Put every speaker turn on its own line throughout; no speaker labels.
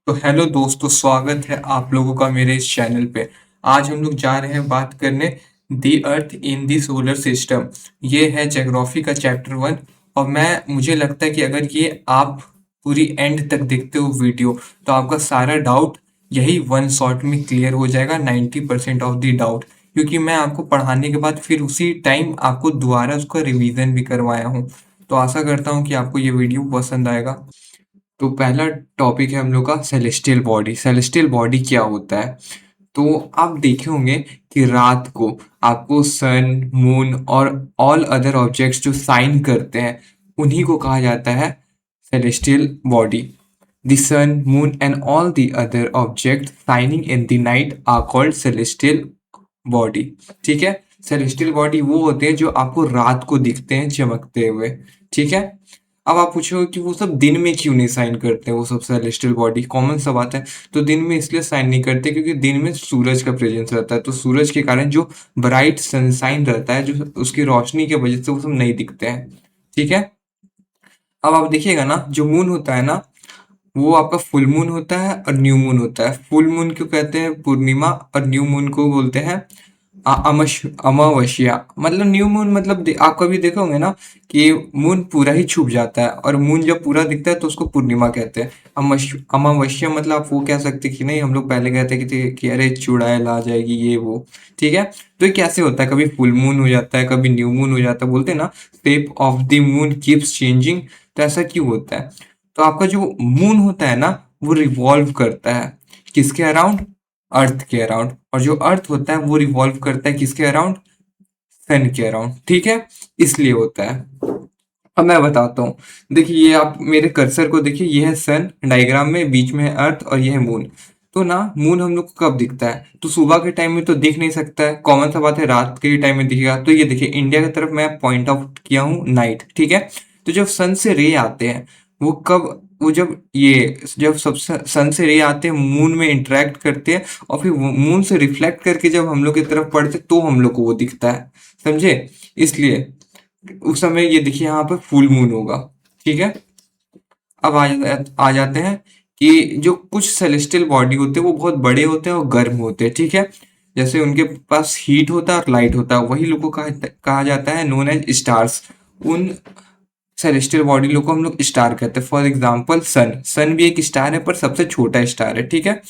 तो हेलो दोस्तों, स्वागत है आप लोगों का मेरे इस चैनल पे। आज हम लोग जा रहे हैं बात करने दी अर्थ इन दी सोलर सिस्टम। ये है ज्योग्राफी का चैप्टर 1। और मुझे लगता है कि अगर ये आप पूरी एंड तक देखते हो वीडियो, तो आपका सारा डाउट यही वन शॉट में क्लियर हो जाएगा, 90% ऑफ द डाउट। क्योंकि मैं आपको पढ़ाने के बाद फिर उसी टाइम आपको दोबारा उसका रिवीजन भी करवाया हूँ। तो आशा करता हूँ कि आपको ये वीडियो पसंद आएगा। तो पहला टॉपिक है हम लोग का सेलेस्टियल बॉडी। सेलेस्टियल बॉडी क्या होता है? तो आप देखे होंगे कि रात को आपको सन, मून और ऑल अदर ऑब्जेक्ट्स जो साइन करते हैं, उन्हीं को कहा जाता है celestial body. The sun, moon and all the other object shining in the night are called celestial body. ठीक है। सेलेस्टियल बॉडी वो होते हैं जो आपको रात को दिखते हैं चमकते हुए। ठीक है। अब आप पूछोगे कि वो सब दिन में क्यों नहीं साइन करते हैं, वो सब सेलेस्टियल बॉडी? कॉमन सा बात है। तो दिन में इसलिए साइन नहीं करते क्योंकि दिन में सूरज का प्रेजेंस रहता है, तो सूरज के कारण जो ब्राइट सनसाइन रहता है, जो उसकी रोशनी की वजह से वो सब नहीं दिखते हैं। ठीक है। अब आप देखिएगा ना, जो मून होता है ना, वो आपका फुल मून होता है और न्यू मून होता है। फुल मून को कहते हैं पूर्णिमा और न्यू मून को बोलते हैं अमावस्या। मतलब न्यू मून मतलब आप कभी देखे होंगे ना कि मून पूरा ही छुप जाता है, और मून जब पूरा दिखता है तो उसको पूर्णिमा कहते हैं। अमावस्या मतलब आप वो कह सकते कि नहीं, हम लोग पहले कहते कि अरे चुड़ैल आ जाएगी ये वो। ठीक है। तो ये कैसे होता है? कभी फुल मून हो जाता है, कभी न्यू मून हो जाता है। बोलते हैं ना, shape of the moon keeps changing. तो ऐसा क्यों होता है? तो आपका जो मून होता है ना, वो रिवॉल्व करता है किसके अराउंड? अर्थ के अराउंड। और जो अर्थ होता है वो रिवॉल्व करता है किसके अराउंड? सन के अराउंड। ठीक है। इसलिए होता है। अब मैं बताता हूँ। देखिए, ये आप मेरे कर्सर को देखिए, ये है सन डायग्राम में, बीच में है अर्थ और ये है मून। तो ना, मून हम लोग को कब दिखता है? तो सुबह के टाइम में तो दिख नहीं सकता है, कॉमन सा बात है, रात के टाइम में दिखेगा। तो ये देखिए, इंडिया की तरफ मैं पॉइंट आउट किया हूँ नाइट। ठीक है। तो जब सन से रे आते हैं, वो कब? वो जब सब सन से रे आते हैं, मून में इंटरेक्ट करते हैं, और फिर मून से रिफ्लेक्ट करके जब हम लोग की तरफ पड़ते हैं, तो हम लोग को वो दिखता है। समझे? इसलिए उस समय ये देखिए, यहाँ पे फुल मून होगा। ठीक है। अब आ जाते हैं कि जो कुछ सेलेस्टियल बॉडी होते हैं वो बहुत बड़े होते हैं और गर्म होते हैं। ठीक है। जैसे उनके पास हीट होता है और लाइट होता है, वही लोग को कहा जाता है नोन एज स्टार्स। उन सेलेस्टियल बॉडी लोग को हम लोग स्टार कहते हैं। For example sun. सन भी एक स्टार है, पर सबसे छोटा स्टार है। ठीक है।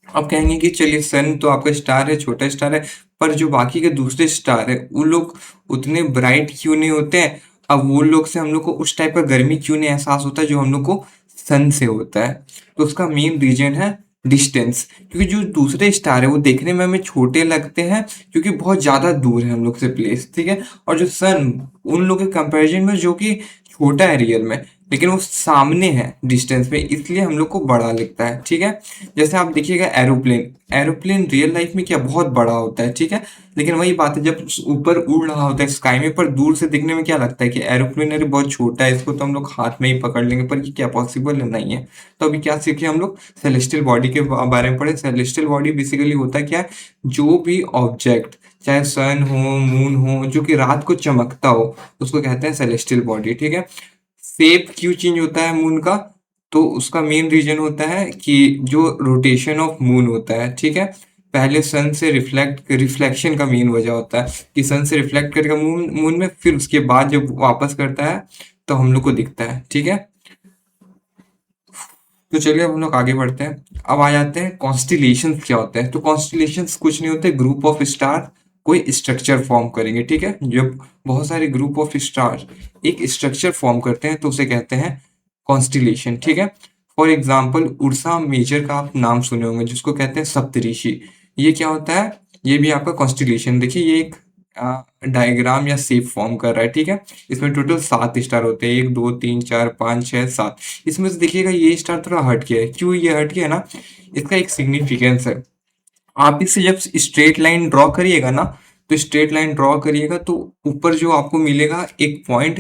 आप कहेंगे कि चलिए, सन तो आपका स्टार है, छोटा स्टार है, पर जो बाकी के दूसरे स्टार है, वो लोग उतने ब्राइट क्यों नहीं होते हैं? अब वो लोग से हम लोग को उस टाइप का गर्मी क्यों नहीं एहसास होता है जो हम लोग को सन से होता है? तो उसका मेन रीजन है डिस्टेंस। क्योंकि जो दूसरे स्टार है वो देखने में हमें छोटे लगते हैं, क्योंकि बहुत ज्यादा दूर है हम लोग से प्लेस। ठीक है। और जो सन, उन लोग के कंपैरिजन में जो कि छोटा है रियल में, लेकिन वो सामने है डिस्टेंस में, इसलिए हम लोग को बड़ा लगता है। ठीक है। जैसे आप देखिएगा एरोप्लेन। एरोप्लेन रियल लाइफ में क्या बहुत बड़ा होता है। ठीक है। लेकिन वही बात है, जब ऊपर उड़ रहा होता है स्काई में, पर दूर से दिखने में क्या लगता है कि एरोप्लेन अरे बहुत छोटा है, इसको तो हम लोग हाथ में ही पकड़ लेंगे। पर ये क्या पॉसिबल नहीं है? तो अभी क्या सीखे हम लोग? सेलेस्टियल बॉडी के बारे में पढ़े। सेलेस्टियल बॉडी बेसिकली होता क्या है? जो भी ऑब्जेक्ट, चाहे सन हो, मून हो, जो कि रात को चमकता हो, उसको कहते हैं सेलेस्टियल बॉडी। ठीक है। शेप क्यों चेंज होता है मून का? तो उसका मेन रीजन होता है कि जो रोटेशन ऑफ मून होता है। ठीक है। पहले सन से रिफ्लेक्शन का मेन वजह होता है कि सन से रिफ्लेक्ट करेगा मून मून में, फिर उसके बाद जब वापस करता है तो हम लोग को दिखता है। ठीक है। तो चलिए, अब हम लोग आगे बढ़ते हैं। अब आ जाते हैं कॉन्स्टिलेशंस क्या होते हैं। तो कॉन्स्टिलेशंस कुछ नहीं होते, ग्रुप ऑफ स्टार कोई स्ट्रक्चर फॉर्म करेंगे। ठीक है। जब बहुत सारे ग्रुप ऑफ स्टार एक स्ट्रक्चर फॉर्म करते हैं तो उसे कहते हैं कॉन्स्टिलेशन। ठीक है। फॉर एग्जाम्पल, उर्सा मेजर का आप नाम सुने होंगे, जिसको कहते हैं सप्तऋषि। ये क्या होता है? ये भी आपका कॉन्स्टिलेशन। देखिए, ये एक डायग्राम या शेप फॉर्म कर रहा है। ठीक है। इसमें टोटल 7 स्टार होते हैं, 1 2 3 4 5 6 7। इसमें से देखिएगा, ये स्टार थोड़ा हट गया है। क्यों ये हट गया है ना? इसका एक सिग्निफिकेंस है। आप इससे जब स्ट्रेट लाइन ड्रॉ करिएगा ना, तो स्ट्रेट लाइन ड्रॉ करिएगा तो ऊपर जो आपको मिलेगा एक पॉइंट,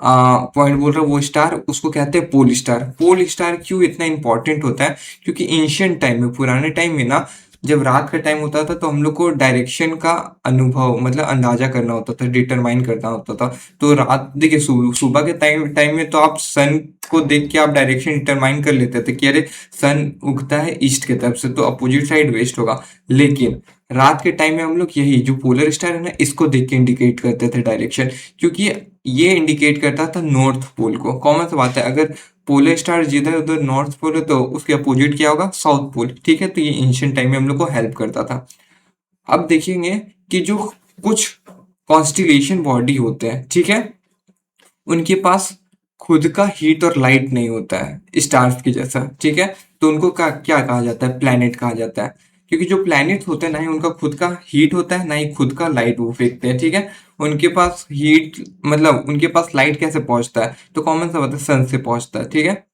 पॉइंट बोल रहा हूँ, वो स्टार, उसको कहते हैं पोल स्टार। पोल स्टार क्यों इतना इंपॉर्टेंट होता है? क्योंकि एंशियंट टाइम में, पुराने टाइम में ना, जब रात का टाइम होता था तो हम लोग को डायरेक्शन का अनुभव मतलब अंदाजा करना होता था, डिटरमाइन करना होता था। तो रात देखिए सुबह के टाइम टाइम में तो आप सन को देख के आप डायरेक्शन डिटरमाइन कर लेते थे कि अरे सन उगता है ईस्ट की तरफ से तो अपोजिट साइड वेस्ट होगा। लेकिन रात के टाइम में हम लोग यही जो पोलर स्टार है ना इसको देख के इंडिकेट करते थे डायरेक्शन, क्योंकि ये इंडिकेट करता था नॉर्थ पोल को। कॉमन सी बात है, अगर पोलर स्टार जिधर उधर नॉर्थ पोल है तो उसके अपोजिट क्या होगा, साउथ पोल। ठीक है, तो ये एंशियंट टाइम में हम लोग को हेल्प करता था। अब देखेंगे कि जो कुछ कॉन्स्टिलेशन बॉडी होते हैं, ठीक है, उनके पास खुद का हीट और लाइट नहीं होता है स्टार्स की जैसा। ठीक है, तो उनको क्या कहा जाता है, प्लैनेट कहा जाता है। क्योंकि जो प्लैनेट होते हैं ना ही उनका खुद का हीट होता है ना ही खुद का लाइट वो फेंकते हैं। ठीक है, उनके पास हीट मतलब उनके पास लाइट कैसे पहुंचता है, तो कॉमन सा बात है सन से पहुंचता है। ठीक है,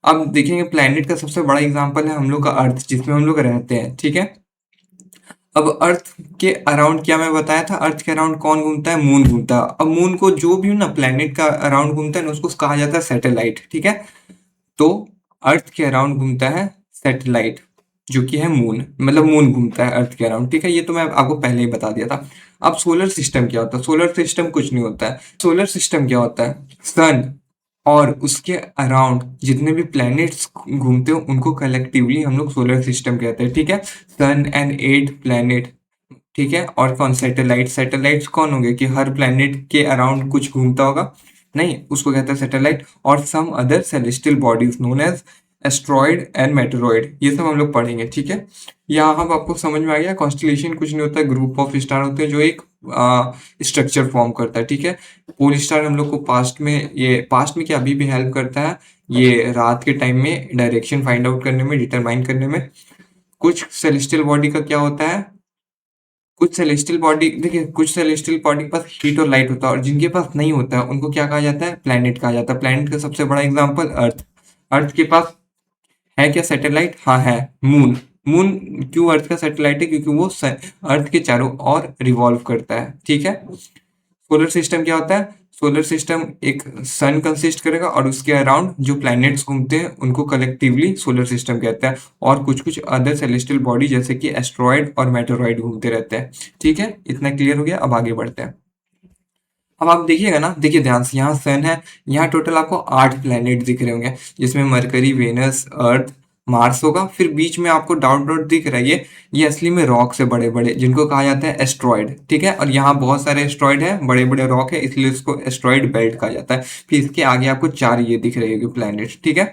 अब देखेंगे प्लैनेट का सबसे बड़ा एग्जांपल है हम लोग का अर्थ, जिसमें हम लोग रहते हैं। ठीक है, अब अर्थ के अराउंड क्या मैं बताया था, अर्थ के अराउंड कौन घूमता है, मून घूमता है। अब मून को जो भी ना प्लैनेट का अराउंड घूमता है ना उसको कहा जाता है सैटेलाइट। ठीक है, तो अर्थ के अराउंड घूमता है सैटेलाइट, जो कि है मून, मतलब मून घूमता है अर्थ के अराउंड। ठीक है, ये तो मैं आपको पहले ही बता दिया था। अब सोलर सिस्टम क्या होता है, सोलर सिस्टम कुछ नहीं होता है। सोलर सिस्टम क्या होता है, सन और उसके अराउंड जितने भी प्लैनेट्स घूमते हो उनको कलेक्टिवली हम लोग सोलर सिस्टम कहते हैं। ठीक है, सन एंड 8 प्लैनेट। ठीक है, और कौन सैटेलाइट, सैटेलाइट्स कौन होंगे कि हर प्लैनेट के अराउंड कुछ घूमता होगा, नहीं, उसको कहते हैं सैटेलाइट। और some other celestial bodies known as asteroid and meteoroid, ये सब हम लोग पढ़ेंगे। ठीक है, यहाँ हम आपको समझ में आ गया, कॉन्स्टलेशन कुछ नहीं होता, ग्रुप ऑफ स्टार होते हैं जो एक स्ट्रक्चर फॉर्म करता है। ठीक है, पोल स्टार हम लोग को पास्ट में क्या अभी भी हेल्प करता है, ये रात के टाइम में डायरेक्शन फाइंड आउट करने में, डिटरमाइन करने में। कुछ सेलेस्टियल बॉडी का क्या होता है, कुछ सेलेस्टियल बॉडी देखिए, कुछ सेलेस्टियल बॉडी के पास हीट और लाइट होता है, और जिनके पास नहीं होता है उनको क्या कहा जाता है, प्लैनेट कहा जाता है। प्लैनेट का सबसे बड़ा एग्जांपल अर्थ। अर्थ के पास है क्या सैटेलाइट, हाँ है, मून। मून क्यों अर्थ का सैटेलाइट है, क्योंकि वो अर्थ के चारों ओर रिवॉल्व करता है। ठीक है, सोलर सिस्टम क्या होता है, सोलर सिस्टम एक सन कंसिस्ट करेगा और उसके अराउंड जो प्लैनेट्स घूमते हैं उनको कलेक्टिवली सोलर सिस्टम कहते हैं, और कुछ कुछ अदर सेलेस्टियल बॉडी जैसे कि एस्ट्रॉइड और मेटेरॉइड घूमते रहते हैं। ठीक है, इतना क्लियर हो गया, अब आगे बढ़ते हैं। अब आप देखिएगा ना, देखिए ध्यान से, यहाँ सन है, यहाँ टोटल आपको 8 प्लैनेट दिख रहे होंगे, जिसमें मरकरी, वेनस, अर्थ, मार्स होगा। फिर बीच में आपको डॉट डॉट दिख रहा है, ये असली में रॉक से बड़े बड़े, जिनको कहा जाता है एस्ट्रॉइड। ठीक है, और यहाँ बहुत सारे एस्ट्रॉइड है, बड़े बड़े रॉक है, इसलिए इसको एस्ट्रॉइड बेल्ट कहा जाता है। फिर इसके आगे आपको 4 ये दिख रहे होंगे प्लैनेट। ठीक है,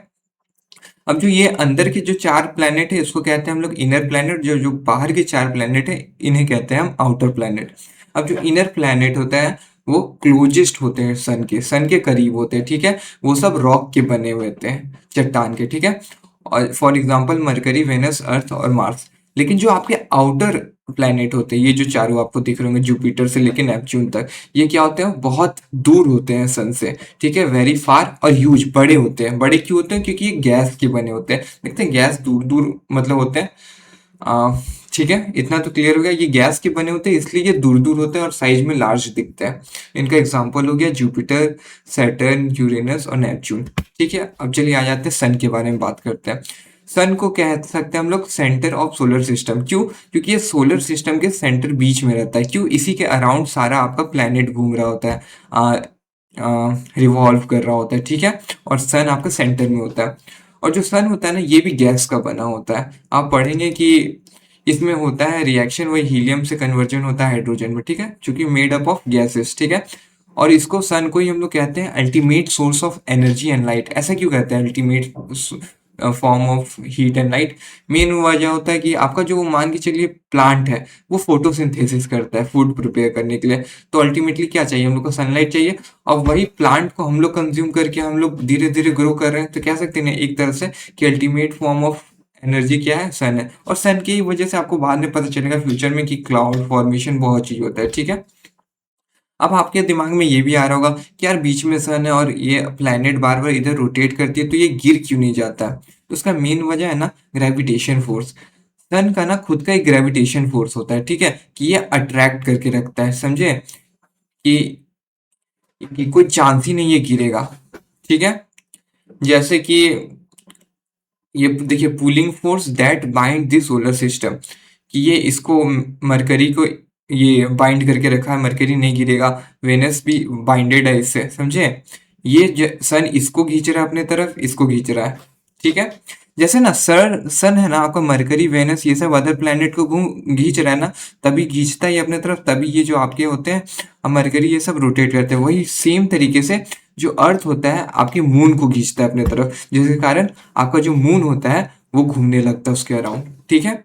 अब जो ये अंदर के जो 4 प्लैनेट है इसको कहते हैं हम लोग इनर प्लैनेट, जो जो बाहर के 4 प्लैनेट है इन्हें कहते हैं हम आउटर प्लैनेट। अब जो इनर प्लैनेट होता है वो क्लोजेस्ट होते हैं सन के करीब होते हैं। ठीक है, वो सब रॉक के बने हुए होते हैं, चट्टान के। ठीक है, और फॉर एग्जांपल मरकरी, वेनस, अर्थ और मार्स। लेकिन जो आपके आउटर प्लैनेट होते हैं, ये जो चारों आपको दिख रहे होंगे जुपिटर से लेकर नेपच्यून तक, ये क्या होते हैं, बहुत दूर होते हैं सन से। ठीक है, वेरी फार और ह्यूज, बड़े होते हैं। बड़े क्यों होते हैं, क्योंकि ये गैस के बने होते हैं। देखते हैं गैस दूर दूर मतलब होते हैं। आ, ठीक है, इतना तो क्लियर हो गया, ये गैस के बने होते हैं इसलिए ये दूर दूर होते हैं और साइज में लार्ज दिखते हैं। इनका एग्जाम्पल हो गया जुपिटर, सैटर्न, यूरेनस और नेपच्यून। ठीक है, अब चलिए आ जाते हैं सन के बारे में बात करते हैं। सन को कह सकते हैं हम लोग सेंटर ऑफ सोलर सिस्टम। क्यों, क्योंकि ये सोलर सिस्टम के सेंटर बीच में रहता है। क्यों, इसी के अराउंड सारा आपका प्लेनेट घूम रहा होता है, रिवॉल्व कर रहा होता है। ठीक है, और सन आपका सेंटर में होता है। और जो सन होता है ना ये भी गैस का बना होता है। आप पढ़ेंगे कि इसमें होता है रिएक्शन, वही हीलियम से कन्वर्जन होता है हाइड्रोजन में। ठीक है, चूंकि मेड अप ऑफ गैसेस। ठीक है, और इसको सन को ही हम लोग कहते हैं ultimate source of energy and light. ऐसा क्यों कहते हैं ultimate form of heat and light, main वजह होता है कि आपका जो मान के चलिए प्लांट है वो फोटोसिंथेसिस करता है फूड प्रिपेयर करने के लिए। तो अल्टीमेटली क्या चाहिए हम लोग को, सनलाइट चाहिए। और वही प्लांट को हम लोग कंज्यूम करके हम लोग धीरे धीरे ग्रो कर रहे हैं, तो कह सकते हैं एक तरह से कि अल्टीमेट फॉर्म ऑफ एनर्जी क्या है, सन है। और सन की वजह से आपको बाद में पता चलेगा फ्यूचर में कि क्लाउड फॉर्मेशन बहुत चीज होता है। ठीक है, अब आपके दिमाग में ये भी आ रहा होगा कि यार बीच में सन है और ये प्लैनेट बार बार इधर रोटेट करती है तो ये गिर क्यों नहीं जाता। तो उसका मेन वजह है ना ग्रेविटेशन फोर्स। सन का ना खुद का एक ग्रेविटेशन फोर्स होता है। ठीक है, कि ये अट्रैक्ट करके रखता है, समझे, कि, कोई चांस ही नहीं ये गिरेगा। ठीक है, जैसे कि ये देखिए pulling force that bind the solar system, कि ये इसको मरकरी को ये बाइंड करके रखा है, मरकरी नहीं गिरेगा, वेनस भी बाइंडेड है इससे, समझे। ये सन इसको खींच रहा है अपने तरफ, इसको खींच रहा है, ठीक है। जैसे ना सन है ना आपका, मरकरी वेनस ये सब अदर प्लेनेट को घूम खींच रहा है ना, तभी खींचता है ये अपने तरफ, तभी ये जो आपके होते हैं मरकरी ये सब रोटेट करते हैं। वही सेम तरीके से जो अर्थ होता है आपके मून को खींचता है अपने तरफ, जिसके कारण आपका जो मून होता है वो घूमने लगता है उसके अराउंड, ठीक है।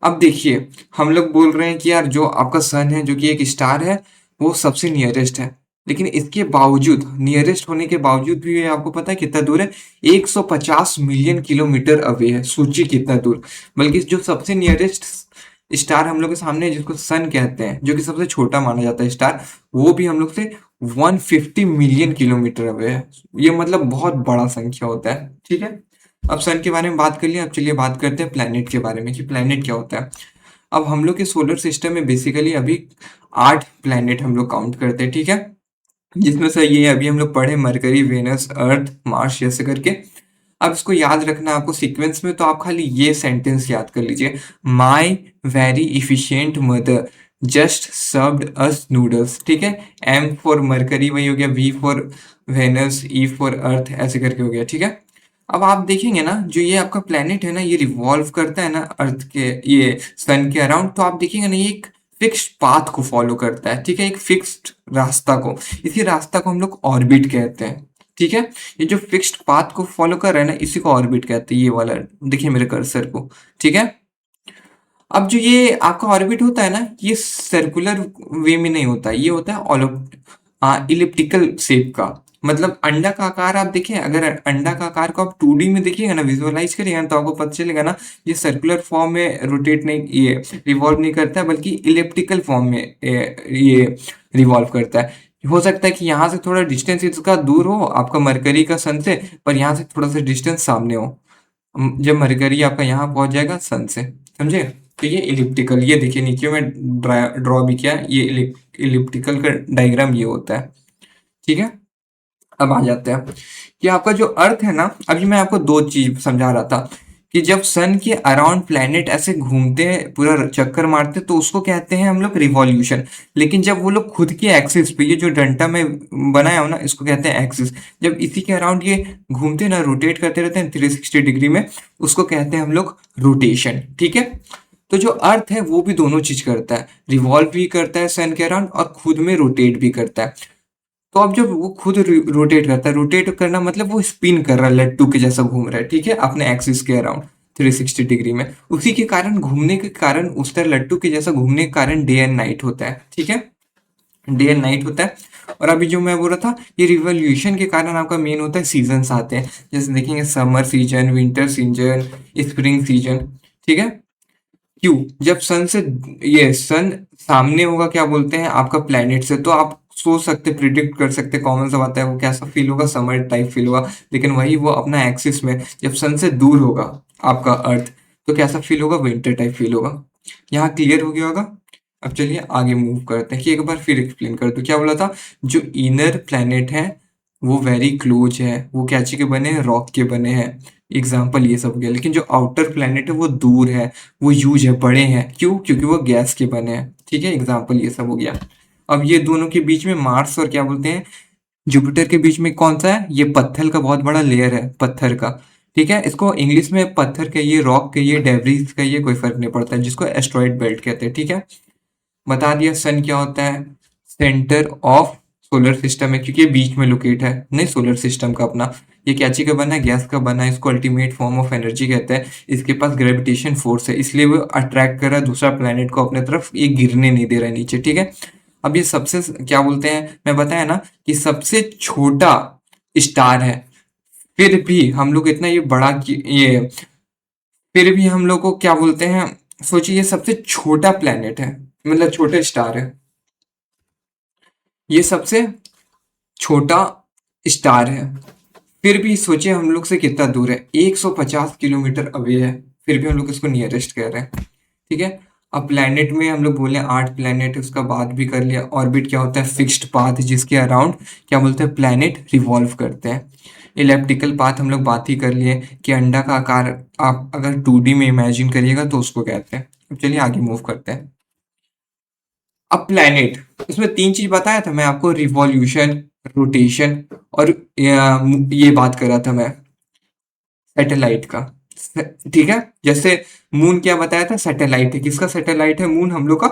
अब देखिए हम लोग बोल रहे हैं कि यार जो आपका सन है जो कि एक स्टार है, वो सबसे नियरेस्ट है, लेकिन इसके बावजूद नियरेस्ट होने के बावजूद भी ये आपको पता है कितना दूर है, 150 मिलियन किलोमीटर अवे है। सोचिए कितना दूर। बल्कि जो सबसे नियरेस्ट स्टार हम लोग के सामने है, जिसको सन कहते हैं, जो कि सबसे छोटा माना जाता है स्टार, वो भी हम लोग से 150 मिलियन किलोमीटर अवे है। ये मतलब बहुत बड़ा संख्या होता है, ठीक है। अब सन के बारे में बात कर लिया, अब चलिए बात करते हैं प्लैनेट के बारे में कि प्लैनेट क्या होता है। अब हम लोग के सोलर सिस्टम में बेसिकली अभी 8 प्लैनेट हम लोग काउंट करते हैं, ठीक है। जिसमें से ये अभी हम लोग पढ़े मरकरी, वेनस, अर्थ, मार्स ऐसे करके। अब इसको याद रखना आपको सीक्वेंस में, तो आप खाली ये सेंटेंस याद कर लीजिए, my very efficient mother just served us noodles, ठीक है। एम फॉर मरकरी वही हो गया, V for Venus, E for Earth ऐसे करके हो गया, ठीक है। अब आप देखेंगे ना जो ये आपका प्लेनेट है ना, ये रिवॉल्व करता है ना अर्थ के, ये सन के अराउंड, तो आप देखेंगे ना ये एक फिक्स्ड पाथ को फॉलो करता है, ठीक है, एक फिक्स्ड रास्ता को। इसी रास्ता को हम लोग ऑर्बिट कहते हैं, ठीक है। ये जो फिक्स्ड पाथ को फॉलो कर रहा है ना, इसी को ऑर्बिट कहते हैं, ये वाला देखिए मेरे कर्सर को, ठीक है। अब जो ये आपका ऑर्बिट होता है ना, ये सर्कुलर वे में नहीं होता, ये होता है इलिप्टिकल शेप का। मतलब अंडा का आकार आप देखें, अगर अंडा का आकार को आप 2D में देखिएगा ना, विजुअलाइज करिएगा ना, तो आपको पता चलेगा ना ये सर्कुलर फॉर्म में रोटेट नहीं, ये रिवॉल्व नहीं करता है, बल्कि इलिप्टिकल फॉर्म में ये रिवॉल्व करता है। हो सकता है कि यहाँ से थोड़ा डिस्टेंस इसका दूर हो आपका मरकरी का सन से, पर यहाँ से थोड़ा सा डिस्टेंस सामने हो। जब मरकरी आपका यहाँ पहुंच जाएगा सन से, समझे। तो ये इलिप्टिकल, ये देखिए नीचे में ड्रॉ भी किया, ये इलिप्टिकल का डायग्राम ये होता है, ठीक है। अब आ जाते हैं कि आपका जो अर्थ है ना, अभी मैं आपको दो चीज समझा रहा था कि जब सन के अराउंड प्लेनेट ऐसे घूमते हैं, पूरा चक्कर मारते हैं, तो उसको कहते हैं हम लोग रिवॉल्यूशन। लेकिन जब वो लोग खुद के एक्सिस पे, ये जो डंटा में बनाया हो ना, इसको कहते हैं एक्सिस, जब इसी के अराउंड ये घूमते हैं ना, रोटेट करते रहते हैं 360 डिग्री में, उसको कहते हैं हम लोग रोटेशन, ठीक है। तो जो अर्थ है वो भी दोनों चीज करता है, रिवॉल्व भी करता है सन के अराउंड और खुद में रोटेट भी करता है। तो अब जब वो खुद रोटेट करता है, रोटेट करना मतलब वो स्पिन कर रहा है, लट्टू के जैसा घूम रहा है, ठीक है, अपने एक्सिस के अराउंड 360 डिग्री में। उसी के कारण घूमने के कारण, उस तरह लट्टू के जैसा घूमने के कारण डे एंड नाइट होता है, ठीक है, डे एंड नाइट होता है। और अभी जो मैं बोल रहा था, ये रिवॉल्यूशन के कारण आपका मेन होता है सीजन्स आते हैं, जैसे देखेंगे summer season, winter season, spring season, ठीक है। क्यों? जब सन से, ये सन सामने होगा क्या बोलते हैं आपका प्लेनेट से, तो आप सोच सकते, प्रिडिक्ट कर सकते, कॉमन सा बात है, वो कैसा फील होगा, समर टाइप फील होगा। लेकिन वही वो अपना एक्सिस में जब सन से दूर होगा आपका अर्थ, तो कैसा फील होगा, विंटर टाइप फील होगा। यहाँ क्लियर हो गया होगा। अब चलिए आगे मूव करते हैं कि एक बार फिर एक्सप्लेन कर दो क्या बोला था। जो इनर प्लेनेट है वो वेरी क्लोज है, वो क्या चीज के बने हैं, रॉक के बने हैं, एग्जाम्पल ये सब हो गया। लेकिन जो आउटर प्लेनेट है वो दूर है, वो ह्यूज है, बड़े हैं, क्यों, क्योंकि वो गैस के बने हैं, ठीक है, एग्जाम्पल ये सब हो गया। अब ये दोनों के बीच में मार्स और क्या बोलते हैं जुपिटर के बीच में कौन सा है, ये पत्थर का बहुत बड़ा लेयर है, पत्थर का, ठीक है। इसको इंग्लिश में पत्थर कहिए, रॉक कहिए, डेब्रिस कहिए, कोई फर्क नहीं पड़ता है, जिसको एस्ट्रॉइड बेल्ट कहते हैं, ठीक है। बता दिया सन क्या होता है, सेंटर ऑफ सोलर सिस्टम है, क्योंकि ये बीच में लोकेट है, नहीं सोलर सिस्टम का अपना। ये क्या चीज का बना है, गैस का बना है, इसको अल्टीमेट फॉर्म ऑफ एनर्जी कहते हैं। इसके पास ग्रेविटेशन फोर्स है, इसलिए वो अट्रैक्ट कर रहा है दूसरा प्लेनेट को अपने तरफ, ये गिरने नहीं दे रहा है नीचे, ठीक है। अब ये सबसे क्या बोलते हैं, मैं बताया ना कि सबसे छोटा स्टार है, फिर भी हम लोग इतना ये बड़ा ये, फिर भी हम लोग को क्या बोलते हैं, सोचिए ये सबसे छोटा प्लेनेट है, मतलब छोटा स्टार है, ये सबसे छोटा स्टार है, फिर भी सोचिए हम लोग से कितना दूर है, 150 किलोमीटर अवे है, फिर भी हम लोग इसको नियरेस्ट कह रहे हैं, ठीक है। अब प्लेनेट में हम लोग बोले 8 प्लेनेट, उसका बात भी कर लिया। ऑर्बिट क्या होता है, फिक्स्ड पाथ जिसके अराउंड क्या बोलते हैं प्लेनेट रिवॉल्व करते हैं। इलिप्टिकल पाथ हम लोग बात ही कर लिए कि अंडा का आकार आप अगर 2D में इमेजिन करिएगा तो उसको कहते हैं। अब चलिए आगे मूव करते हैं। अब प्लैनेट, इसमें 3 चीज़ बताया था मैं आपको, रिवॉल्यूशन, रोटेशन और ये बात कर रहा था मैं सैटेलाइट का। ठीक है, जैसे मून क्या बताया था, सैटेलाइट है। किसका सैटेलाइट है मून? हम लोग का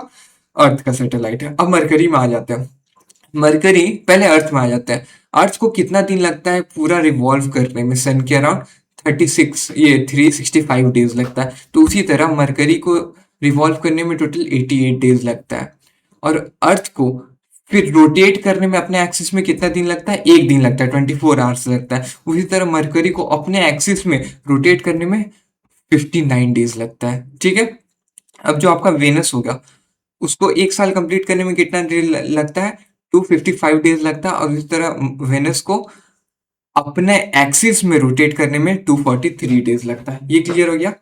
अर्थ का सैटेलाइट है। अब मरकरी में आ जाते हैं। मरकरी पहले अर्थ में आ जाते हैं। अर्थ को कितना दिन लगता है पूरा रिवॉल्व करने में? सन के अराउंड 36 ये 365 डेज लगता है। तो उसी तरह मरकरी को रिवॉल्व करने में टोटल 88 डेज लगता है। और अर्थ को फिर रोटेट करने में अपने एक्सिस में कितना दिन लगता है? एक दिन लगता है, 24 आवर्स लगता है। उसी तरह मरकरी को अपने एक्सिस में रोटेट करने में 59 डेज लगता है। ठीक है। अब जो आपका वेनस होगा उसको एक साल कंप्लीट करने में कितना डेज लगता है? 255 डेज लगता है। और इस तरह वेनस को अपने एक्सिस में रोटेट करने में 243 डेज लगता है। ये क्लियर हो गया।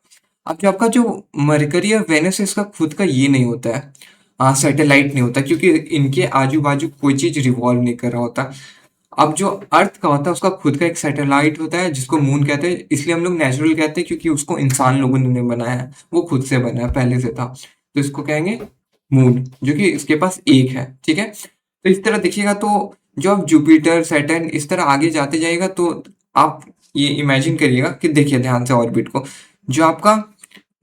अब जो आपका जो मरकरी और वेनस है इसका खुद का ये नहीं होता है, सैटेलाइट नहीं होता, क्योंकि इनके आजू बाजू कोई चीज रिवॉल्व नहीं कर रहा होता। अब जो अर्थ का होता है उसका खुद का एक सैटेलाइट होता है जिसको मून कहते हैं। इसलिए हम लोग नेचुरल कहते हैं क्योंकि उसको इंसान लोगों ने बनाया है, वो खुद से बना है, पहले से था। तो इसको कहेंगे मून, जो कि इसके पास एक है। ठीक है। तो इस तरह देखिएगा तो जो आप जुपिटर सैटर्न इस तरह आगे जाते जाएगा तो आप ये इमेजिन करिएगा कि देखिए ध्यान से ऑर्बिट को, जो आपका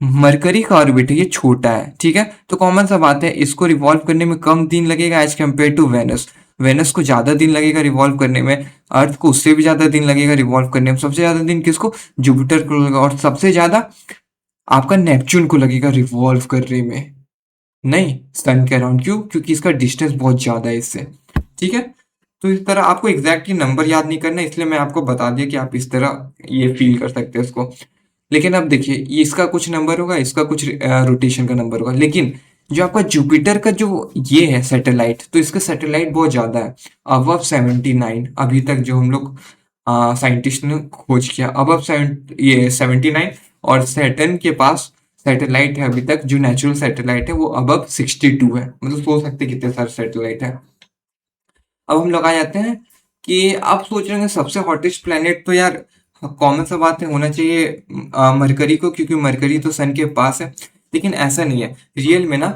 मरकरी का ऑर्बिट है ये छोटा है। ठीक है। तो कॉमन सा बात है, इसको रिवॉल्व करने में कम दिन लगेगा as compare to Venus. Venus को ज्यादा दिन लगेगा रिवॉल्व करने में, अर्थ को उससे भी ज्यादा दिन लगेगा रिवॉल्व करने में। सबसे ज्यादा दिन किसको? जुपिटर को लगेगा। और सबसे ज्यादा आपका नेपच्यून को लगेगा रिवॉल्व करने में, नहीं सन के अराउंड। क्यों? क्योंकि इसका डिस्टेंस बहुत ज्यादा है इससे। ठीक है। तो इस तरह आपको एग्जैक्टली नंबर याद नहीं करना, इसलिए मैं आपको बता दिया कि आप इस तरह ये फील कर सकते हैं इसको। लेकिन अब देखिए ये इसका कुछ नंबर होगा, इसका कुछ रोटेशन का नंबर होगा। लेकिन जो आपका जुपिटर का जो ये है सैटेलाइट, तो इसका सैटेलाइट बहुत ज्यादा है, अबव 79। अभी तक जो हम लोग साइंटिस्ट ने खोज किया, अबव ये 79। और सैटर्न के पास सैटेलाइट है अभी तक, जो नेचुरल सैटेलाइट है वो अबव 62 है। मतलब सोच सकते हैं कितने सारे सैटेलाइट है। अब हम लोग आ जाते हैं कि आप सोच रहे हैं सबसे हॉटेस्ट प्लेनेट तो यार कॉमन सा बात है, होना चाहिए मरकरी को, क्योंकि मरकरी तो सन के पास है। लेकिन ऐसा नहीं है रियल में ना।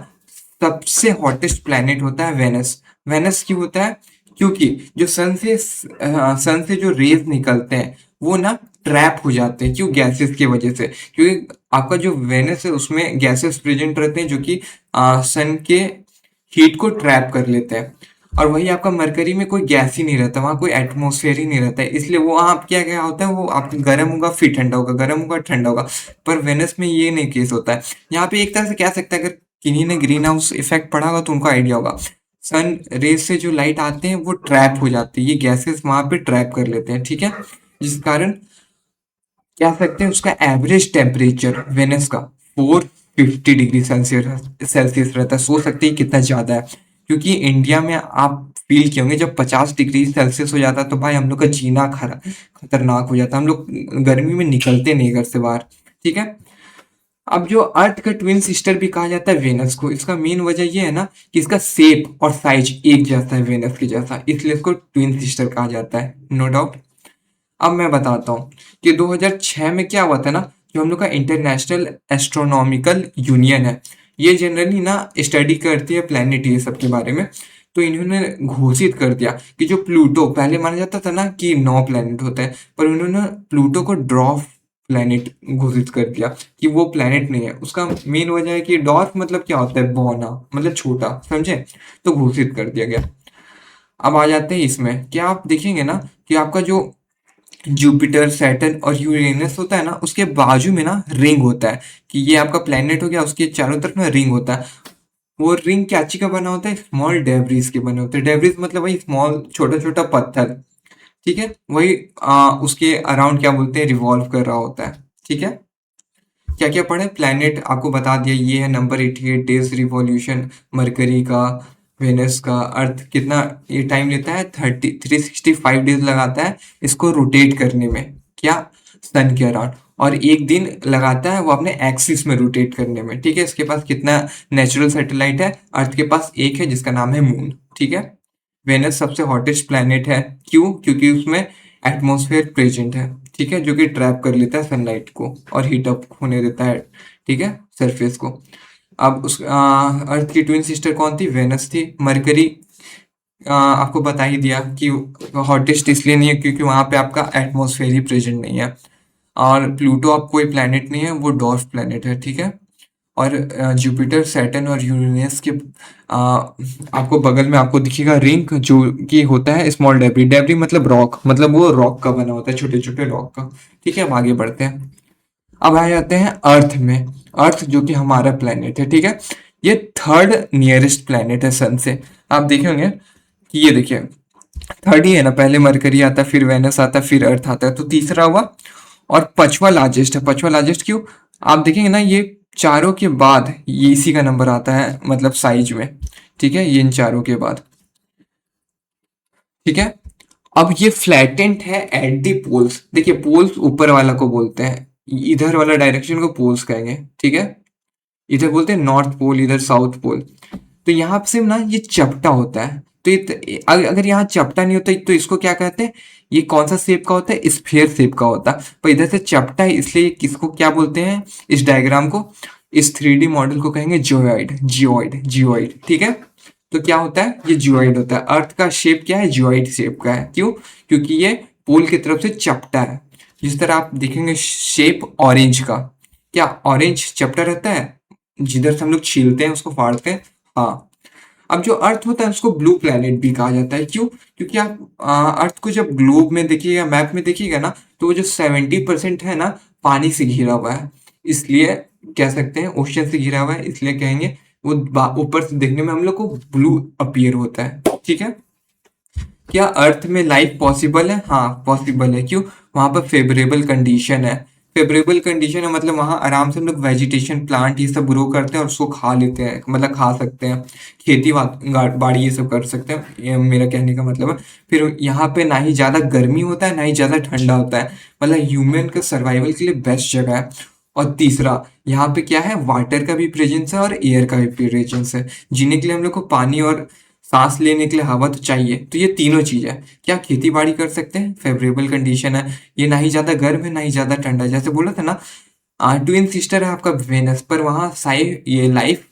सबसे हॉटेस्ट प्लेनेट होता है वेनस। वेनस क्यों होता है? क्योंकि जो सन से जो रेज निकलते हैं वो ना ट्रैप हो जाते हैं। क्यों? गैसेस की वजह से। क्योंकि आपका जो वेनस है उसमें गैसेस प्रेजेंट रहते हैं जो कि सन के हीट को ट्रैप कर लेते हैं। और वही आपका मरकरी में कोई गैस ही नहीं रहता, वहां कोई एटमॉस्फेयर ही नहीं रहता है। इसलिए वो वहां क्या क्या होता है, वो आपका गर्म होगा फिर ठंडा होगा, गर्म होगा ठंडा होगा। पर वेनस में ये नहीं केस होता है। यहाँ पे एक तरह से कह सकते हैं, अगर किन्हीं ने ग्रीन हाउस इफेक्ट पढ़ा होगा तो उनको आइडिया होगा। सन रेज से जो लाइट आते हैं वो ट्रैप हो जाती है, ये गैसेस वहां पे ट्रैप कर लेते हैं। ठीक है। जिस कारण कह सकते हैं उसका एवरेज टेम्परेचर वेनस का 450 डिग्री सेल्सियस रहता है। सोच सकते हैं कितना ज्यादा है। क्योंकि इंडिया में आप फील किए होंगे जब 50 डिग्री सेल्सियस हो जाता है तो भाई हम लोग का जीना खतरनाक हो जाता है। हम लोग गर्मी में निकलते नहीं घर से बाहर। ठीक है। अब जो अर्थ का ट्विन सिस्टर भी कहा जाता है वेनस को, इसका मेन वजह ये है ना कि इसका शेप और साइज एक जैसा है वेनस के जैसा, इसलिए इसको ट्विन सिस्टर कहा जाता है, नो डाउट। अब मैं बताता हूँ कि 2006 में क्या हुआ था ना, जो हम लोग का इंटरनेशनल एस्ट्रोनॉमिकल यूनियन है, ये जनरली ना स्टडी करती है प्लैनेट ये सब के बारे में। तो इन्होंने घोषित कर दिया कि जो प्लूटो, पहले माना जाता था ना कि 9 प्लैनेट होते हैं, पर उन्होंने प्लूटो को ड्रॉफ प्लैनेट घोषित कर दिया कि वो प्लैनेट नहीं है। उसका मेन वजह है कि डॉर्फ मतलब क्या होता है? बौना, मतलब छोटा, समझे? तो घोषित कर दिया गया। अब आ जाते हैं इसमें, क्या आप देखेंगे ना कि आपका जो जुपिटर सैटर्न और यूरेनस होता है ना, उसके बाजू में ना रिंग होता है। कि ये आपका प्लेनेट हो गया, उसके चारों तरफ ना रिंग होता है। वो रिंग क्या चीज का बना होता है? स्मॉल डेब्रिस के बने होते हैं। डेब्रिस मतलब वही स्मॉल छोटा छोटा पत्थर। ठीक है। वही उसके अराउंड क्या बोलते हैं, रिवॉल्व कर रहा होता है। ठीक है। क्या क्या पढ़े? प्लैनेट आपको बता दिया, ये है नंबर 88 डेज रिवॉल्यूशन मरकरी का। वेनस का अर्थ कितना ये टाइम लेता है? 365 डेज लगाता है इसको रोटेट करने में, क्या? सन के अराउंड। और एक दिन लगाता है वो अपने एक्सिस में रोटेट करने में। ठीक है। इसके पास कितना नेचुरल सैटेलाइट है? अर्थ के पास एक है जिसका नाम है मून। ठीक है। वेनस सबसे हॉटेस्ट प्लैनेट है। क्यों? क्योंकि उसमें एटमॉस्फेयर प्रेजेंट है, ठीक है, जो कि ट्रैप कर लेता है सनलाइट को और हीट अप होने देता है, ठीक है, सरफेस को। अब उस अर्थ की ट्विन सिस्टर कौन थी? वेनस थी। मरकरी आपको बता ही दिया कि हॉटेस्ट इसलिए नहीं है क्योंकि वहां पे आपका एटमॉस्फेयर ही प्रेजेंट नहीं है। और प्लूटो अब कोई प्लेनेट नहीं है, वो डॉर्फ प्लेनेट है, ठीक है। और जुपिटर, सैटर्न और यूरेनस के आपको बगल में आपको दिखेगा रिंग, जो कि होता है स्मॉल डेब्री। डेब्री मतलब रॉक, मतलब वो रॉक का बना होता है, छोटे छोटे रॉक का, ठीक है। अब आगे बढ़ते हैं। अब आ जाते हैं अर्थ में। अर्थ जो कि हमारा प्लेनेट है, ठीक है, ये थर्ड नियरेस्ट प्लेनेट है सन से। आप देखेंगे कि ये देखिए थर्ड ही है ना, पहले मरकरी आता है, फिर वेनस आता है, फिर अर्थ आता है, तो तीसरा हुआ। और पांचवा लार्जेस्ट है। पांचवा लार्जेस्ट क्यों? आप देखेंगे ना, ये चारों के बाद ये इसी का नंबर आता है, मतलब साइज में, ठीक है, ये इन चारों के बाद, ठीक है। अब ये फ्लैटेंट है एट दी पोल्स। देखिए पोल्स ऊपर वाला को बोलते हैं, इधर वाला डायरेक्शन को पोल्स कहेंगे, ठीक है। इधर बोलते हैं नॉर्थ पोल, इधर साउथ पोल। तो यहाँ से ना ये चपटा होता है। तो अगर यहाँ चपटा नहीं होता तो इसको क्या कहते हैं? ये कौन सा शेप का होता है? स्फीयर शेप का होता है। पर इधर से चपटा है, इसलिए किसको क्या बोलते हैं इस डायग्राम को? इस 3D मॉडल को कहेंगे जियोइड, जियोइड, जियोइड, ठीक है। तो क्या होता है? ये जियोइड होता है। अर्थ का शेप क्या है? जियोइड शेप का है। क्यों? क्योंकि ये पोल की तरफ से चपटा है। जिस तरह आप देखेंगे शेप ऑरेंज का, क्या ऑरेंज चपटा रहता है? जिधर से हम लोग छीलते हैं उसको फाड़ते हैं, हाँ। अब जो अर्थ होता है उसको ब्लू प्लेनेट भी कहा जाता है। क्यों? क्योंकि आप अर्थ को जब ग्लोब में देखिएगा, मैप में देखिएगा ना, तो वो जो 70% है ना, पानी से घिरा हुआ है। इसलिए कह सकते हैं ओशन से घिरा हुआ है, इसलिए कहेंगे वो ऊपर से देखने में हम लोग को ब्लू अपीयर होता है, ठीक है। क्या अर्थ में लाइफ पॉसिबल है? हाँ पॉसिबल है। क्यों? वहां पर फेवरेबल कंडीशन है। फेवरेबल कंडीशन है मतलब वहां आराम से हम लोग वेजिटेशन, प्लांट ये सब ग्रो करते हैं और उसको खा लेते हैं, मतलब खा सकते हैं, खेती बाड़ी ये सब कर सकते हैं, ये मेरा कहने का मतलब है। फिर यहाँ पे ना ही ज्यादा गर्मी होता है, ना ही ज्यादा ठंडा होता है, मतलब ह्यूमन का सर्वाइवल के लिए बेस्ट जगह है। और तीसरा, यहाँ पे क्या है? वाटर का भी प्रेजेंस है और एयर का भी प्रेजेंस है। जीने के लिए हम लोग को पानी और सांस लेने के लिए हवा तो चाहिए। तो ये तीनों चीज है। क्या खेती बाड़ी कर सकते हैं? फेवरेबल कंडीशन है। ये ना ही ज्यादा गर्म है, ना ही ज्यादा ठंडा है। जैसे बोला था ना, ट्विन सिस्टर है आपका वेनस पर, वहां साइ ये life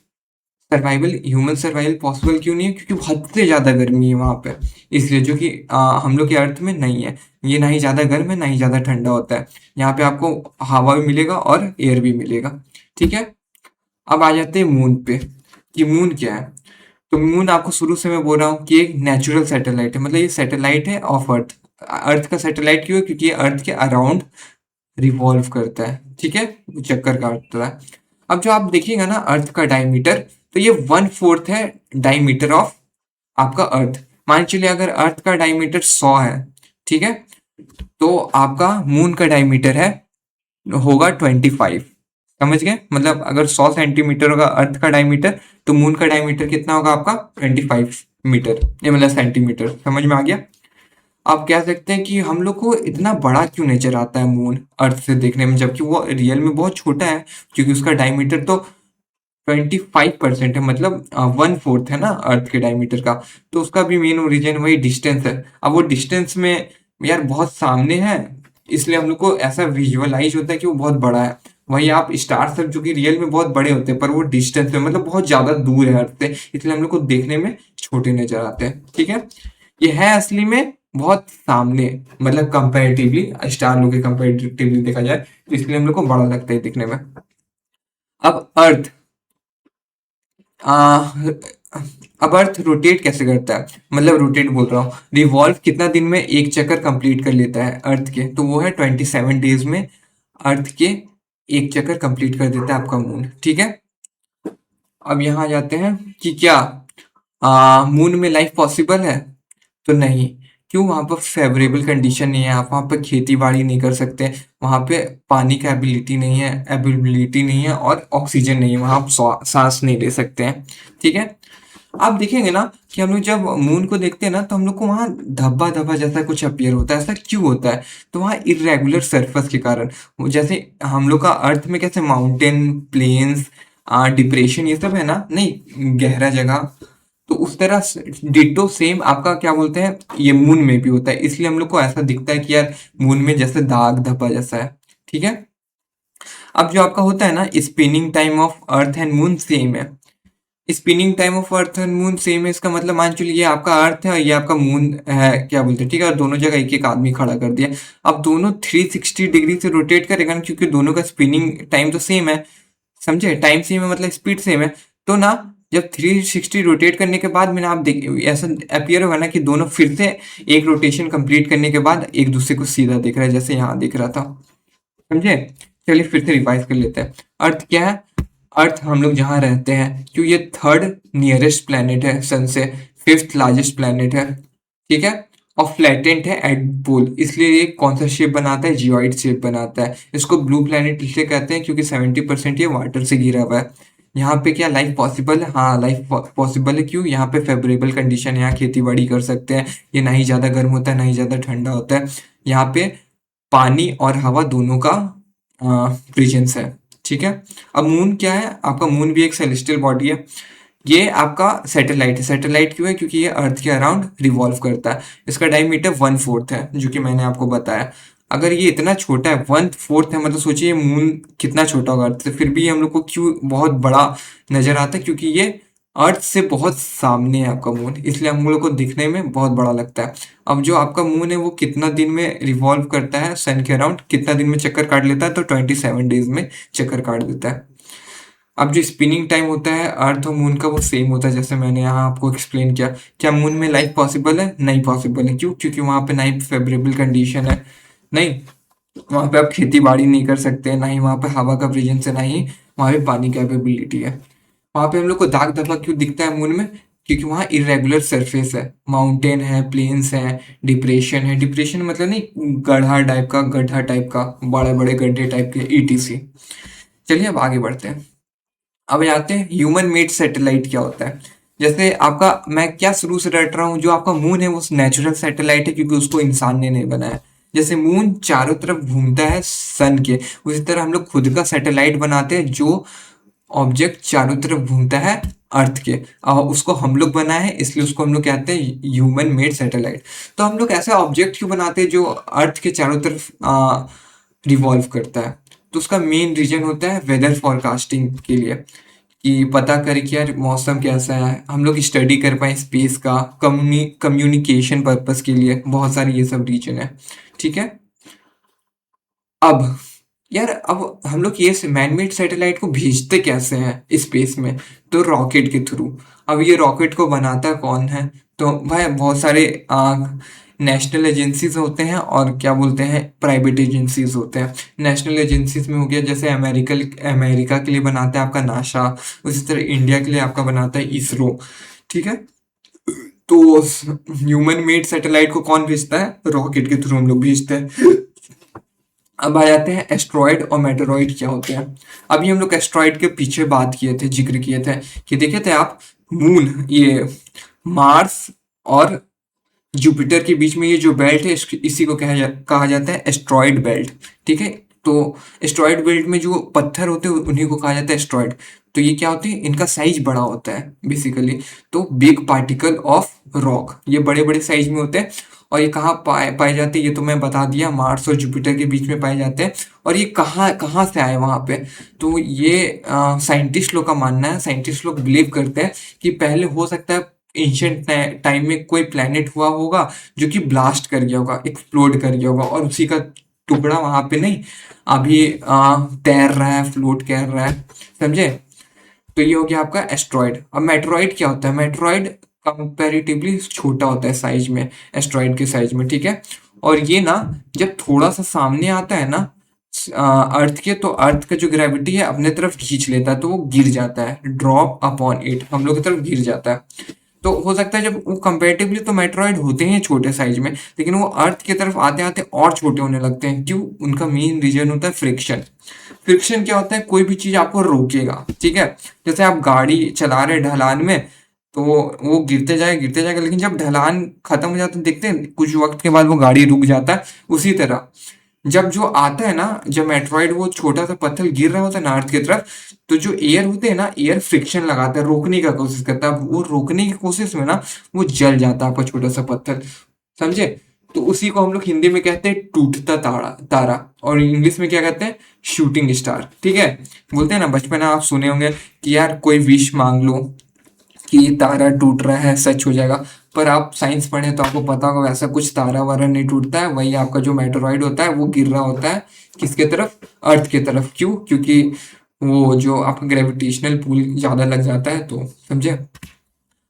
survival, human survival possible क्यों नहीं है? क्योंकि हद से ज्यादा गर्मी है वहां पे, इसलिए, जो कि हम लोग के अर्थ में नहीं है। ये ना ही ज्यादा गर्म है, ना ही ज्यादा ठंडा होता है। यहाँ पे आपको हवा भी मिलेगा और एयर भी मिलेगा, ठीक है। अब आ जाते हैं मून पे, कि मून क्या है। तो मून आपको शुरू से मैं बोल रहा हूँ कि एक नेचुरल सैटेलाइट है, मतलब ये सैटेलाइट है ऑफ अर्थ। अर्थ का सैटेलाइट क्यों है? क्योंकि ये अर्थ के अराउंड रिवॉल्व करता है, ठीक है, वो चक्कर काटता है। अब जो आप देखिएगा ना अर्थ का डायमीटर, तो ये 1/4 है डायमीटर ऑफ आपका अर्थ। मान चलिए अगर अर्थ का डायमीटर 100 है, ठीक है, तो आपका मून का डायमीटर है, होगा 25। समझ गए? मतलब अगर 100 सेंटीमीटर होगा अर्थ का डायमीटर, तो मून का डायमीटर कितना होगा आपका? 25 मीटर, ये मतलब सेंटीमीटर। समझ में आ गया? आप कह सकते हैं कि हम लोग को इतना बड़ा क्यों नजर आता है मून अर्थ से देखने में, जबकि वो रियल में बहुत छोटा है। क्योंकि उसका डायमीटर तो 25% है, मतलब 1/4 है ना अर्थ के डायमीटर का। तो उसका भी मेन रीजन वही डिस्टेंस है। अब वो डिस्टेंस में यार बहुत सामने है, इसलिए हम लोग को ऐसा विजुअलाइज होता है कि वो बहुत बड़ा है। वही आप स्टार सब जो कि रियल में बहुत बड़े होते हैं, पर वो डिस्टेंस में मतलब बहुत ज्यादा दूर है अर्थ से, इसलिए हम लोग को देखने में छोटे नजर आते हैं, ठीक है। ये है असली में बहुत सामने, मतलब कंपैरेटिवली स्टार लोग के कंपैरेटिवली देखा जाए, तो इसलिए हम लोग को बड़ा लगता है दिखने में। अब अर्थ आ, अब अर्थ रोटेट कैसे करता है? मतलब रोटेट बोल रहा हूँ, रिवॉल्व कितना दिन में एक चक्कर कंप्लीट कर लेता है अर्थ के? तो वो है 27 डेज में अर्थ के एक चक्कर कंप्लीट कर देता है आपका मून, ठीक है। अब यहाँ आ जाते हैं कि क्या मून में लाइफ पॉसिबल है? तो नहीं। क्यों? वहां पर फेवरेबल कंडीशन नहीं है, आप वहां पर खेती बाड़ी नहीं कर सकते, वहां पे पानी का एबिलिटी नहीं है और ऑक्सीजन नहीं है, वहां आप सांस नहीं ले सकते हैं, ठीक है। आप देखेंगे ना कि हम लोग जब मून को देखते हैं ना, तो हम लोग को वहां धब्बा धब्बा जैसा कुछ अपीयर होता है। ऐसा क्यों होता है? तो वहाँ इरेगुलर सरफेस के कारण। जैसे हम लोग का अर्थ में कैसे माउंटेन, प्लेन्स, डिप्रेशन ये सब है ना, नहीं, गहरा जगह, तो उस तरह डिट्टो सेम आपका क्या बोलते हैं ये मून में भी होता है, इसलिए हम लोग को ऐसा दिखता है कि यार मून में जैसे दाग धब्बा जैसा है। ठीक है। अब जो आपका होता है ना spinning time of earth and moon same है। Spinning time of earth and moon same है, इसका मतलब मान चलिए ये आपका अर्थ है और ये आपका मून है, क्या बोलते हैं, ठीक है, और दोनों जगह एक एक आदमी खड़ा कर दिया। अब दोनों 360 डिग्री से रोटेट करेगा ना, क्योंकि दोनों का स्पिनिंग टाइम तो सेम है, समझे, टाइम सेम है मतलब स्पीड सेम है। तो ना जब 360 रोटेट करने के बाद में ना आप देख ऐसा अपियर होगा ना कि दोनों फिर से एक रोटेशन कंप्लीट करने के बाद एक दूसरे को सीधा दिख रहा है, जैसे यहाँ दिख रहा था, समझे। चलिए फिर से रिवाइज कर लेते हैं। अर्थ क्या है? अर्थ हम लोग जहाँ रहते हैं, क्यों ये थर्ड नियरेस्ट प्लेनेट है सन से, फिफ्थ लार्जेस्ट प्लेनेट है, ठीक है, और फ्लैटेंट है एट पोल, इसलिए ये कौन सा शेप बनाता है, जियोइड शेप बनाता है। इसको ब्लू प्लेनेट इसलिए कहते हैं क्योंकि 70% ये वाटर से घिरा हुआ है। यहाँ पे क्या लाइफ पॉसिबल है? हाँ, लाइफ पॉसिबल है। क्यों? यहाँ पे फेवरेबल कंडीशन है, यहाँ खेती बाड़ी कर सकते हैं, ये ना ही ज़्यादा गर्म होता है ना ही ज़्यादा ठंडा होता है। यहाँ पे पानी और हवा दोनों का प्रेजेंस है, ठीक है। अब मून क्या है? आपका मून भी एक सेलेस्टियल बॉडी है। ये आपका सैटेलाइट है। सैटेलाइट क्यों है? क्योंकि ये अर्थ के अराउंड रिवॉल्व करता है। इसका डायमीटर 1/4 है, जो कि मैंने आपको बताया। अगर ये इतना छोटा है, 1/4 है, मतलब सोचिए मून कितना छोटा होगा अर्थ से, फिर भी हम लोग को क्यों बहुत बड़ा नजर आता है? क्योंकि ये अर्थ से बहुत सामने है आपका मून, इसलिए हम लोग को दिखने में बहुत बड़ा लगता है। अब जो आपका मून है वो कितना दिन में रिवॉल्व करता है सन के अराउंड, कितना दिन में चक्कर काट लेता है? तो 27 डेज में चक्कर काट देता है। अब जो स्पिनिंग टाइम होता है अर्थ और मून का वो सेम होता है, जैसे मैंने यहाँ आपको एक्सप्लेन किया। क्या मून में लाइफ पॉसिबल है? नहीं पॉसिबल है। क्यों? क्योंकि वहाँ पे ना ही फेवरेबल कंडीशन है, नहीं वहाँ पे आप खेती बाड़ी नहीं कर सकते, ना ही वहाँ पे हवा का प्रेजेंस है, ना ही वहाँ पे पानी का अवेबिलिटी है। वहाँ पे हम लोग को दाग धब्बा क्यों दिखता है मून में? क्योंकि वहाँ इरेगुलर सरफेस है, माउंटेन है, प्लेन्स है, डिप्रेशन है। डिप्रेशन मतलब नहीं गड्ढा टाइप का, बड़े बड़े गड्ढे टाइप के, ईटीसी। चलिए अब आगे बढ़ते हैं। अब आते हैं ह्यूमन मेड सैटेलाइट क्या होता है। जैसे आपका मैं क्या शुरू से रट रहा हूँ, जो आपका मून है वो नेचुरल सैटेलाइट है, क्योंकि उसको इंसान ने नहीं बनाया। जैसे मून चारों तरफ घूमता है सन के, उसी तरह हम लोग खुद का सैटेलाइट बनाते हैं जो ऑब्जेक्ट चारों तरफ घूमता है अर्थ के, और उसको हम लोग बनाए हैं, इसलिए उसको हम लोग कहते हैं ह्यूमन मेड सैटेलाइट। तो हम लोग ऐसे ऑब्जेक्ट क्यों बनाते हैं जो अर्थ के चारों तरफ रिवॉल्व करता है? तो उसका मेन रीजन होता है वेदर फॉरकास्टिंग के लिए, कि पता करें कि यार मौसम कैसा है, हम लोग स्टडी कर पाए स्पेस का, कम्युनिकेशन पर्पस के लिए, बहुत सारी ये सब रीजन है, ठीक है। अब यार अब हम लोग ये मैनमेड सैटेलाइट को भेजते कैसे हैं स्पेस में? तो रॉकेट के थ्रू। अब ये रॉकेट को बनाता कौन है? तो भाई बहुत सारे नेशनल एजेंसीज होते हैं और क्या बोलते हैं प्राइवेट एजेंसीज होते हैं। नेशनल एजेंसीज में हो गया जैसे अमेरिका के लिए बनाता है आपका नासा, उसी तरह इंडिया के लिए आपका बनाता है इसरो, ठीक है। तो ह्यूमन मेड सैटेलाइट को कौन भेजता है? रॉकेट के थ्रू हम लोग भेजते हैं। अब आ जाते हैं एस्ट्रॉयड और मेटेरॉयड क्या होते हैं। अभी हम लोग एस्ट्रॉयड के पीछे बात किए थे, जिक्र किए थे कि देखे थे आप मून, ये मार्स और जुपिटर के बीच में ये जो बेल्ट है इसी को कहा जाता है एस्ट्रॉयड बेल्ट, ठीक है। तो एस्ट्रॉयड बेल्ट में जो पत्थर होते हैं उन्हीं को कहा जाता है एस्ट्रॉयड। तो ये क्या होते हैं? इनका साइज बड़ा होता है बेसिकली। तो बिग पार्टिकल ऑफ रॉक, ये बड़े बड़े साइज में होते हैं। और ये कहाँ पाए जाते हैं? ये तो मैं बता दिया, मार्स और जुपिटर के बीच में पाए जाते हैं। और ये कहाँ कहाँ से आए वहाँ पे? तो ये साइंटिस्ट लोग का मानना है, साइंटिस्ट लोग बिलीव करते हैं कि पहले हो सकता है एंशियंट टाइम में कोई प्लेनेट हुआ होगा जो कि ब्लास्ट कर गया होगा, एक्सप्लोड कर गया होगा, और उसी का टुकड़ा वहां पे नहीं अभी तैर रहा है, फ्लोट कर रहा है, समझे। तो ये हो गया आपका एस्ट्रॉयड। अब मेट्रॉइड क्या होता है? मेट्रॉइड कंपैरेटिवली छोटा होता है साइज में, एस्ट्रॉयड के साइज में, ठीक है। और ये ना जब थोड़ा सा सामने आता है ना अर्थ के, तो अर्थ का जो ग्रेविटी है अपने तरफ खींच लेता है, तो वो गिर जाता है, ड्रॉप अपॉन इट, हम लोग की तरफ गिर जाता है। तो हो सकता है जब वो कंपेरेटिवली तो मेट्रॉइड होते हैं छोटे साइज में, लेकिन वो अर्थ की तरफ आते आते और छोटे होने लगते हैं। क्यों? उनका मेन रीजन होता है फ्रिक्शन। फ्रिक्शन क्या होता है? कोई भी चीज आपको रोकेगा, ठीक है। जैसे आप गाड़ी चला रहे ढलान में, तो वो गिरते जाएगा, लेकिन जब ढलान खत्म हो जाता है देखते हैं कुछ वक्त के बाद वो गाड़ी रुक जाता है। उसी तरह जब जो आता है ना, जब मेटेरॉइड वो छोटा सा पत्थर गिर रहा होता है ना अर्थ की तरफ, तो जो एयर होते हैं ना, एयर फ्रिक्शन लगाता है, रोकने का कोशिश करता है। वो रोकने की कोशिश में ना वो जल जाता है आपका छोटा सा पत्थर, समझे? तो उसी को हम लोग हिंदी में कहते हैं टूटता तारा तारा, और इंग्लिश में क्या कहते हैं, शूटिंग स्टार। ठीक है, बोलते हैं ना बचपन में आप सुने होंगे कि यार कोई विश मांग लो कि तारा टूट रहा है सच हो जाएगा। पर आप साइंस पढ़े तो आपको पता होगा वैसा कुछ तारा वारा नहीं टूटता है। वही आपका जो मेटेरॉइड होता है वो गिर रहा होता है किसके तरफ, अर्थ की तरफ। क्यों? क्योंकि वो जो आपका ग्रेविटेशनल पुल ज्यादा लग जाता है, तो समझे?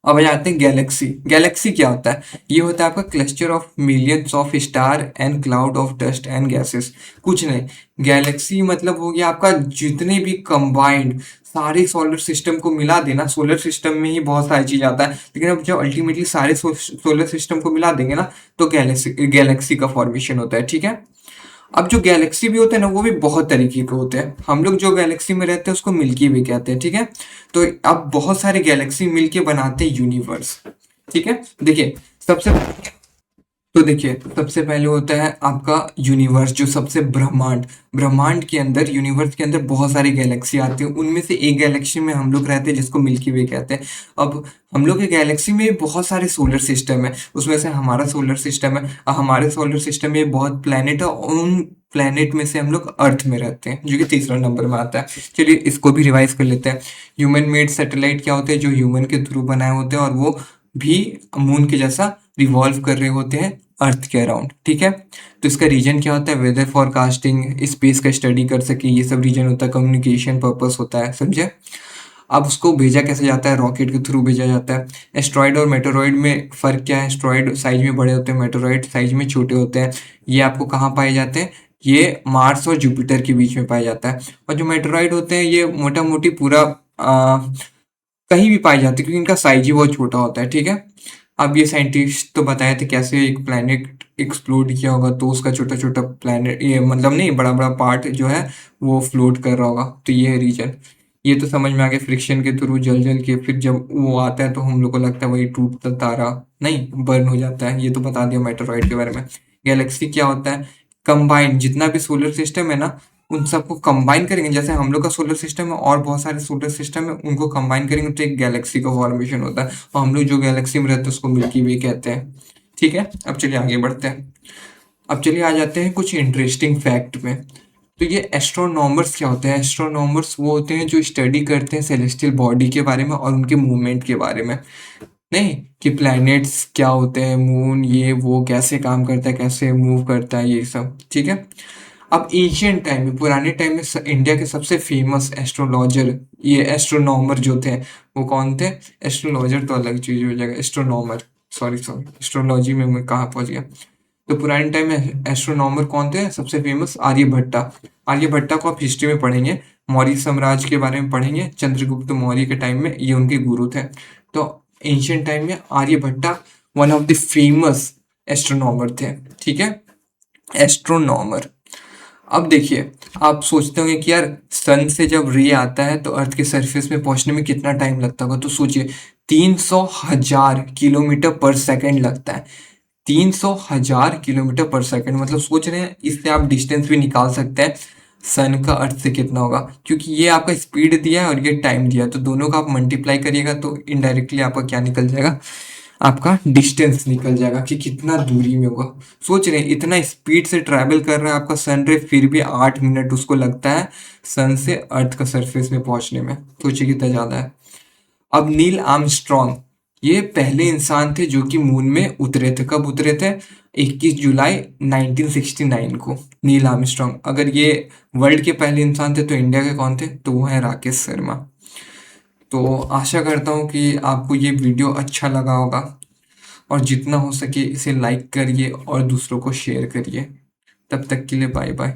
अब आ जाते हैं गैलेक्सी। गैलेक्सी क्या होता है? ये होता है आपका cluster of millions of star and cloud of dust and gases. कुछ नहीं, गैलेक्सी मतलब हो गया आपका जितने भी कंबाइंड सारे सोलर सिस्टम को मिला देना। सोलर सिस्टम में ही बहुत सारी चीज आता है, लेकिन अब जब अल्टीमेटली सारे सोलर सिस्टम को मिला देंगे ना, तो गैलेक्सी गैलेक्सी का फॉर्मेशन होता है। ठीक है, अब जो गैलेक्सी भी होते हैं ना, वो भी बहुत तरीके के होते हैं। हम लोग जो गैलेक्सी में रहते हैं उसको मिल्की वे कहते हैं। ठीक है, तो अब बहुत सारे गैलेक्सी मिलके बनाते हैं यूनिवर्स। ठीक है, देखिए सबसे तो देखिए सबसे पहले होता है आपका यूनिवर्स, जो सबसे ब्रह्मांड। ब्रह्मांड के अंदर, यूनिवर्स के अंदर बहुत सारी गैलेक्सी आती हैं। उनमें से एक गैलेक्सी में हम लोग रहते हैं जिसको मिल्की वे कहते हैं। अब हम लोग के गैलेक्सी में बहुत सारे सोलर सिस्टम है, उसमें से हमारा सोलर सिस्टम है। हमारे सोलर सिस्टम में बहुत प्लैनेट है, और उन प्लैनेट में से हम लोग अर्थ में रहते हैं, जो कि तीसरा नंबर में आता है। चलिए इसको भी रिवाइज कर लेते हैं। ह्यूमन मेड सैटेलाइट क्या होते हैं? जो ह्यूमन के थ्रू बनाए होते हैं, और वो भी मून के जैसा रिवॉल्व कर रहे होते हैं अर्थ के अराउंड। ठीक है, तो इसका रीजन क्या होता है? वेदर फोरकास्टिंग, स्पेस का स्टडी कर सके, ये सब रीजन होता है। कम्युनिकेशन पर्पस होता है, समझे? अब उसको भेजा कैसे जाता है? रॉकेट के थ्रू भेजा जाता है। एस्ट्रॉइड और मेटेरॉइड में फर्क क्या है? एस्ट्रॉइड साइज में बड़े होते हैं, मेटेरॉइड साइज में छोटे होते हैं। ये आपको कहाँ पाए जाते हैं? ये मार्स और जुपिटर के बीच में पाया जाता है। और जो मेटेरॉइड होते हैं ये मोटा मोटी पूरा कहीं भी पाई जाती है, क्योंकि इनका साइज ही बहुत छोटा होता है। ठीक है, अब ये साइंटिस्ट तो बताए थे कैसे एक प्लैनेट एक्सप्लोड किया होगा, तो उसका छोटा छोटा प्लैनेट, ये मतलब नहीं, बड़ा बड़ा पार्ट जो है वो फ्लोट कर रहा होगा। तो ये है रीजन। ये तो समझ में आ गया, फ्रिक्शन के थ्रू जल जल के फिर जब वो आता है तो हम लोग को लगता है वही टूटता तारा नहीं, बर्न हो जाता है। ये तो बता दिया मेटेरॉइड के बारे में। गैलेक्सी क्या होता है? कंबाइन जितना भी सोलर सिस्टम है ना, उन सबको कंबाइन करेंगे। जैसे हम लोग का सोलर सिस्टम है और बहुत सारे सोलर सिस्टम है, उनको कंबाइन करेंगे तो एक गैलेक्सी का फॉर्मेशन होता है। और हम लोग जो गैलेक्सी में रहते हैं उसको मिल्की वे कहते हैं। ठीक है, अब चलिए आगे बढ़ते हैं। अब चलिए आ जाते हैं कुछ इंटरेस्टिंग फैक्ट में। तो ये एस्ट्रोनॉमर्स क्या होते हैं? एस्ट्रोनॉमर्स वो होते हैं जो स्टडी करते हैं सेलेस्टियल बॉडी के बारे में और उनके मूवमेंट के बारे में। नहीं कि प्लैनेट्स क्या होते हैं, मून ये वो कैसे काम करता है, कैसे मूव करता है, ये सब। ठीक है, अब एशियंट टाइम में, पुराने टाइम में इंडिया के सबसे फेमस एस्ट्रोलॉजर, ये एस्ट्रोनॉमर जो थे, वो कौन थे? एस्ट्रोलॉजर तो अलग चीज हो जाएगा, एस्ट्रोनॉमर, सॉरी सॉरी, एस्ट्रोलॉजी में मैं कहाँ पहुंच गया। तो पुराने टाइम में एस्ट्रोनॉमर कौन थे? सबसे फेमस आर्यभट्टा। आर्यभट्टा को आप हिस्ट्री में पढ़ेंगे, मौर्य साम्राज्य के बारे में पढ़ेंगे, चंद्रगुप्त मौर्य के टाइम में ये उनके गुरु थे। तो एंशियंट टाइम में Aryabhata one of the famous astronomer थे। ठीक है, एस्ट्रोनॉमर। अब देखिए, आप सोचते होंगे कि यार सन से जब रे आता है तो अर्थ के सरफेस में पहुंचने में कितना टाइम लगता होगा? तो सोचिए 300,000 किलोमीटर पर सेकेंड लगता है। 300,000 किलोमीटर पर सेकेंड, मतलब सोच रहे हैं, इससे आप डिस्टेंस भी निकाल सकते हैं सन का अर्थ से कितना होगा, क्योंकि ये आपका स्पीड दिया है और ये टाइम दिया है। तो दोनों का आप मल्टीप्लाई करिएगा तो इनडायरेक्टली आपका क्या निकल जाएगा? आपका डिस्टेंस निकल जाएगा कि कितना दूरी में होगा। सोच रहे हैं इतना स्पीड से ट्रैवल कर रहा है आपका सन रे, फिर भी 8 मिनट उसको लगता है सन से अर्थ का सरफेस में पहुंचने में। सोचिए कितना ज्यादा है। अब नील आर्मस्ट्रॉन्ग, ये पहले इंसान थे जो कि मून में उतरे थे। कब उतरे थे? 21 जुलाई 1969 को नील आर्मस्ट्रॉन्ग। अगर ये वर्ल्ड के पहले इंसान थे तो इंडिया के कौन थे? तो वो है राकेश शर्मा। तो आशा करता हूँ कि आपको ये वीडियो अच्छा लगा होगा, और जितना हो सके इसे लाइक करिए और दूसरों को शेयर करिए। तब तक के लिए बाय बाय।